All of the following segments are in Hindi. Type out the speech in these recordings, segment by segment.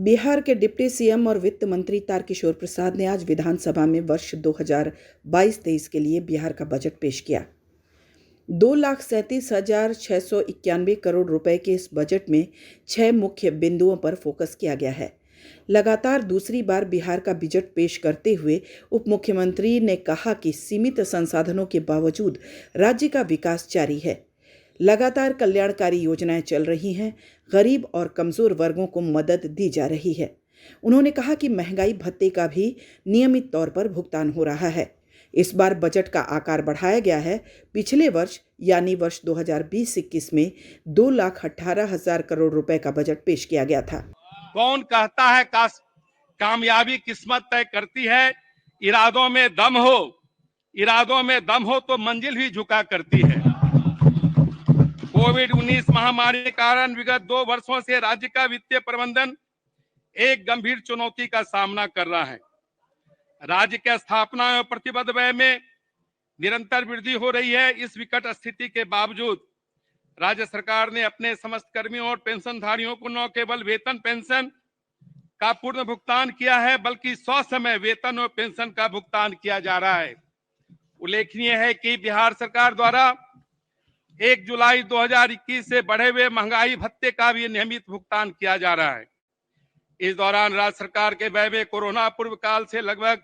बिहार के डिप्टी सीएम और वित्त मंत्री तारकिशोर प्रसाद ने आज विधानसभा में वर्ष 2022-23 के लिए बिहार का बजट पेश किया। 2,37,691 करोड़ रुपए के इस बजट में 6 मुख्य बिंदुओं पर फोकस किया गया है। लगातार दूसरी बार बिहार का बजट पेश करते हुए उप मुख्यमंत्री ने कहा कि सीमित संसाधनों के बावजूद राज्य का विकास जारी है। लगातार कल्याणकारी योजनाएं चल रही हैं, गरीब और कमजोर वर्गों को मदद दी जा रही है। उन्होंने कहा कि महंगाई भत्ते का भी नियमित तौर पर भुगतान हो रहा है। इस बार बजट का आकार बढ़ाया गया है। पिछले वर्ष यानी वर्ष 2020-21 में 2,18,000 करोड़ रुपए का बजट पेश किया गया था। कौन कहता है कामयाबी किस्मत तय करती है, इरादों में दम हो तो मंजिल भी झुका करती है। कोविड-19 महामारी के कारण विगत 2 वर्षों से राज्य का वित्तीय प्रबंधन एक गंभीर चुनौती का सामना कर रहा है। राज्य के स्थापना एवं प्रतिबद्ध व्यय में निरंतर वृद्धि हो रही है। इस विकट स्थिति के बावजूद राज्य सरकार ने अपने समस्त कर्मियों और पेंशनधारियों को न केवल वेतन पेंशन का पूर्ण भुगतान किया है, बल्कि ससमय वेतन और पेंशन का भुगतान किया जा रहा है। उल्लेखनीय है कि बिहार सरकार द्वारा 1 जुलाई 2021 से बढ़े हुए महंगाई भत्ते का भी नियमित भुगतान किया जा रहा है। इस दौरान राज्य सरकार के व्यय में कोरोना पूर्व काल से लगभग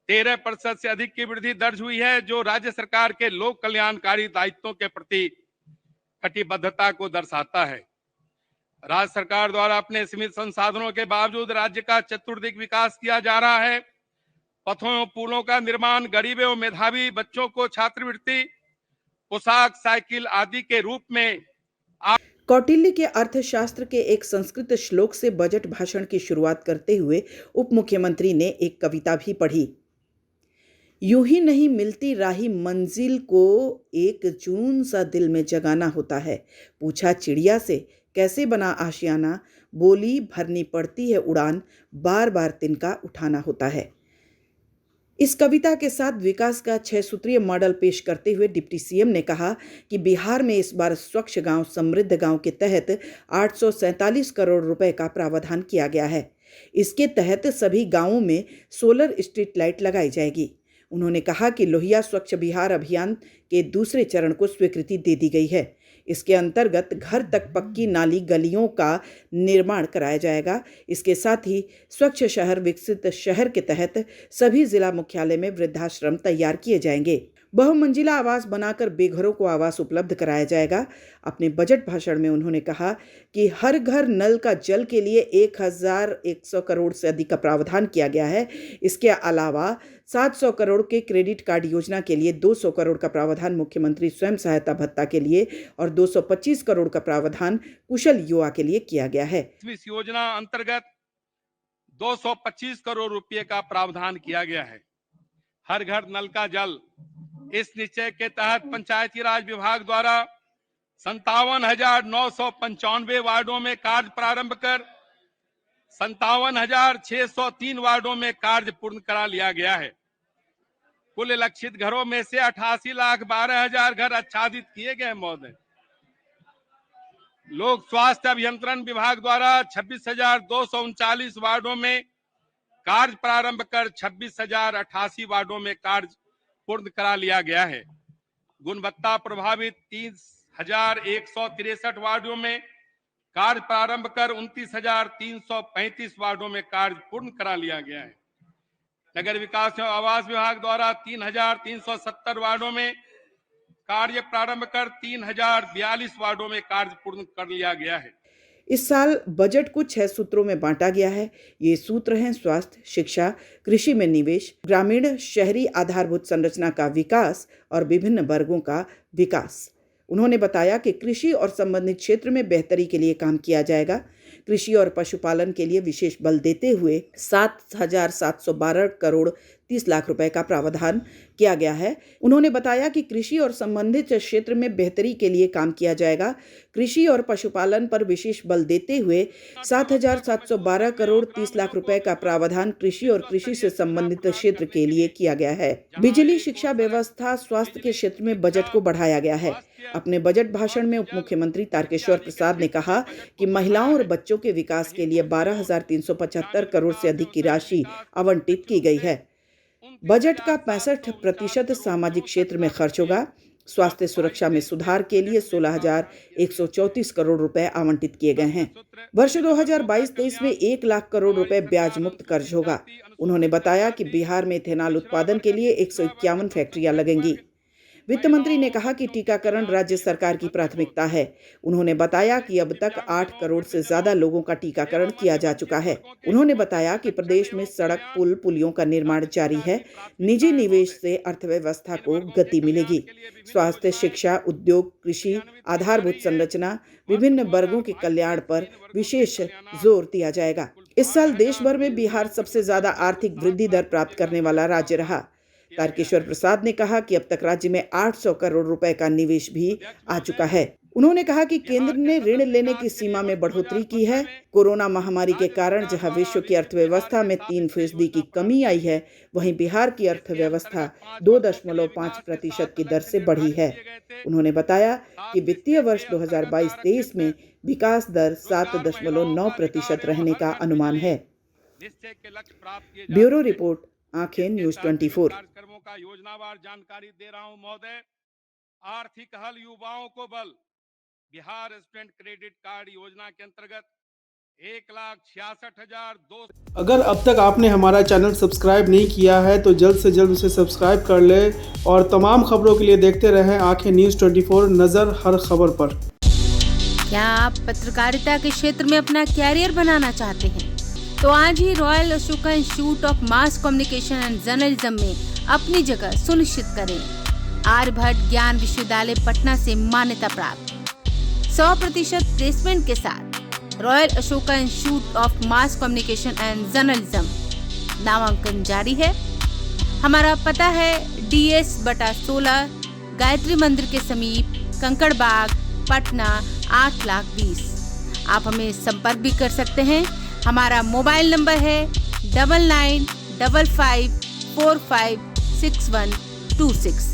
13% से अधिक की वृद्धि दर्ज हुई है, जो राज्य सरकार के लोक कल्याणकारी दायित्वों के प्रति कटिबद्धता को दर्शाता है। राज्य सरकार द्वारा अपने सीमित संसाधनों के बावजूद राज्य का चतुर्दिक विकास किया जा रहा है। पथों एवं पुलों का निर्माण, गरीब एवं मेधावी बच्चों को छात्रवृत्ति, पोशाक, साइकिल आदि के रूप में। कौटिल्य के अर्थशास्त्र के एक संस्कृत श्लोक से बजट भाषण की शुरुआत करते हुए उप मुख्यमंत्री ने एक कविता भी पढ़ी। यूं ही नहीं मिलती राही मंजिल को, एक जून सा दिल में जगाना होता है। पूछा चिड़िया से कैसे बना आशियाना, बोली भरनी पड़ती है उड़ान, बार बार तिनका उठाना होता है। इस कविता के साथ विकास का 6 सूत्रीय मॉडल पेश करते हुए डिप्टी सीएम ने कहा कि बिहार में इस बार स्वच्छ गांव समृद्ध गांव के तहत 847 करोड़ रुपए का प्रावधान किया गया है। इसके तहत सभी गांवों में सोलर स्ट्रीट लाइट लगाई जाएगी। उन्होंने कहा कि लोहिया स्वच्छ बिहार अभियान के दूसरे चरण को स्वीकृति दे दी गई है। इसके अंतर्गत घर तक पक्की नाली गलियों का निर्माण कराया जाएगा। इसके साथ ही स्वच्छ शहर विकसित शहर के तहत सभी जिला मुख्यालय में वृद्धाश्रम तैयार किए जाएंगे। बहुमंजिला आवास बनाकर बेघरों को आवास उपलब्ध कराया जाएगा। अपने बजट भाषण में उन्होंने कहा कि हर घर नल का जल के लिए 1,100 करोड़ से अधिक का प्रावधान किया गया है। इसके अलावा 700 करोड़ के क्रेडिट कार्ड योजना के लिए 200 करोड़ का प्रावधान मुख्यमंत्री स्वयं सहायता भत्ता के लिए और 225 करोड़ का प्रावधान कुशल युवा के लिए किया गया है। इस योजना अंतर्गत 225 करोड़ रुपए का प्रावधान किया गया है। हर घर नल का जल, इस निश्चय के तहत पंचायती राज विभाग द्वारा 57,995 वार्डों में कार्य प्रारंभ कर 57,603 वार्डों में कार्य पूर्ण करा लिया गया है। कुल लक्षित घरों में से 88,12,000 घर आच्छादित किए गए महोदय। लोक स्वास्थ्य अभियंत्रण विभाग द्वारा 26,239 वार्डों में कार्य प्रारंभ कर 26,088 वार्डों में कार्य पूर्ण करा लिया गया है। गुणवत्ता प्रभावित 30,163 वार्डों में कार्य प्रारंभ कर 29,335 वार्डों में कार्य पूर्ण करा लिया गया है। नगर विकास एवं आवास विभाग द्वारा 3,370 वार्डों में कार्य प्रारंभ कर 3,042 वार्डों में कार्य पूर्ण कर लिया गया है। इस साल बजट को 6 सूत्रों में बांटा गया है। ये सूत्र हैं स्वास्थ्य, शिक्षा, कृषि में निवेश, ग्रामीण शहरी आधारभूत संरचना का विकास और विभिन्न वर्गों का विकास। उन्होंने बताया कि कृषि और संबंधित क्षेत्र में बेहतरी के लिए काम किया जाएगा। कृषि और पशुपालन के लिए विशेष बल देते हुए 7,712 करोड़ 30 लाख रुपए का प्रावधान किया गया है। उन्होंने बताया कि कृषि और संबंधित क्षेत्र में बेहतरी के लिए काम किया जाएगा। कृषि और पशुपालन पर विशेष बल देते हुए 7,712 करोड़ 30 लाख रुपए का प्रावधान कृषि और कृषि से संबंधित क्षेत्र के लिए किया गया है। बिजली, शिक्षा व्यवस्था, स्वास्थ्य के क्षेत्र में बजट को बढ़ाया गया है। अपने बजट भाषण में उप मुख्यमंत्री तारकेश्वर प्रसाद ने कहा कि महिलाओं और बच्चों के विकास के लिए 12,375 करोड़ से अधिक की राशि आवंटित की गई है। बजट का 65% सामाजिक क्षेत्र में खर्च होगा। स्वास्थ्य सुरक्षा में सुधार के लिए 16,134 करोड़ रुपए आवंटित किए गए हैं। वर्ष 2022-23 में 1 लाख करोड़ रुपए ब्याज मुक्त कर्ज होगा। उन्होंने बताया कि बिहार में इथेनॉल उत्पादन के लिए 151 फैक्ट्रियां लगेंगी। वित्त मंत्री ने कहा कि टीकाकरण राज्य सरकार की प्राथमिकता है। उन्होंने बताया कि अब तक 8 करोड़ से ज्यादा लोगों का टीकाकरण किया जा चुका है। उन्होंने बताया कि प्रदेश में सड़क, पुल, पुलियों का निर्माण जारी है। निजी निवेश से अर्थव्यवस्था को गति मिलेगी। स्वास्थ्य, शिक्षा, उद्योग, कृषि, आधारभूत संरचना, विभिन्न वर्गों के कल्याण पर विशेष जोर दिया जाएगा। इस साल देश भर में बिहार सबसे ज्यादा आर्थिक वृद्धि दर प्राप्त करने वाला राज्य रहा। तारकेश्वर प्रसाद ने कहा कि अब तक राज्य में 800 करोड़ रुपए का निवेश भी आ चुका है। उन्होंने कहा कि केंद्र ने ऋण लेने की सीमा में बढ़ोतरी की है। कोरोना महामारी के कारण जहां विश्व की अर्थव्यवस्था में 3% की कमी आई है, वहीं बिहार की अर्थव्यवस्था 2.5% की दर से बढ़ी है। उन्होंने बताया कि वित्तीय वर्ष 2022-23 में विकास दर 7.9% रहने का अनुमान है। ब्यूरो रिपोर्ट, आंखें न्यूज़ 24। कार्यक्रमों का योजनावार जानकारी दे रहा हूं महोदय। आर्थिक हल युवाओं को बल। बिहार स्टूडेंट क्रेडिट कार्ड योजना के अंतर्गत 1,66,200। अगर अब तक आपने हमारा चैनल सब्सक्राइब नहीं किया है तो जल्द से जल्द उसे सब्सक्राइब कर ले और तमाम खबरों के लिए देखते रहें आंखें न्यूज़ 24, नजर हर खबर पर। क्या आप पत्रकारिता के क्षेत्र में अपना कैरियर बनाना चाहते हैं? तो आज ही royal Ashoka institute of mass communication and journalism में अपनी जगह सुनिश्चित करें। आर्यभट्ट ज्ञान विश्वविद्यालय पटना से मान्यता प्राप्त 100% प्लेसमेंट के साथ royal Ashoka institute of mass communication and journalism नामांकन जारी है। हमारा पता है DS/16 गायत्री मंदिर के समीप, कंकड़ बाग, पटना 8,20,000। आप हमें संपर्क भी कर सकते हैं। हमारा मोबाइल नंबर है 9955456126।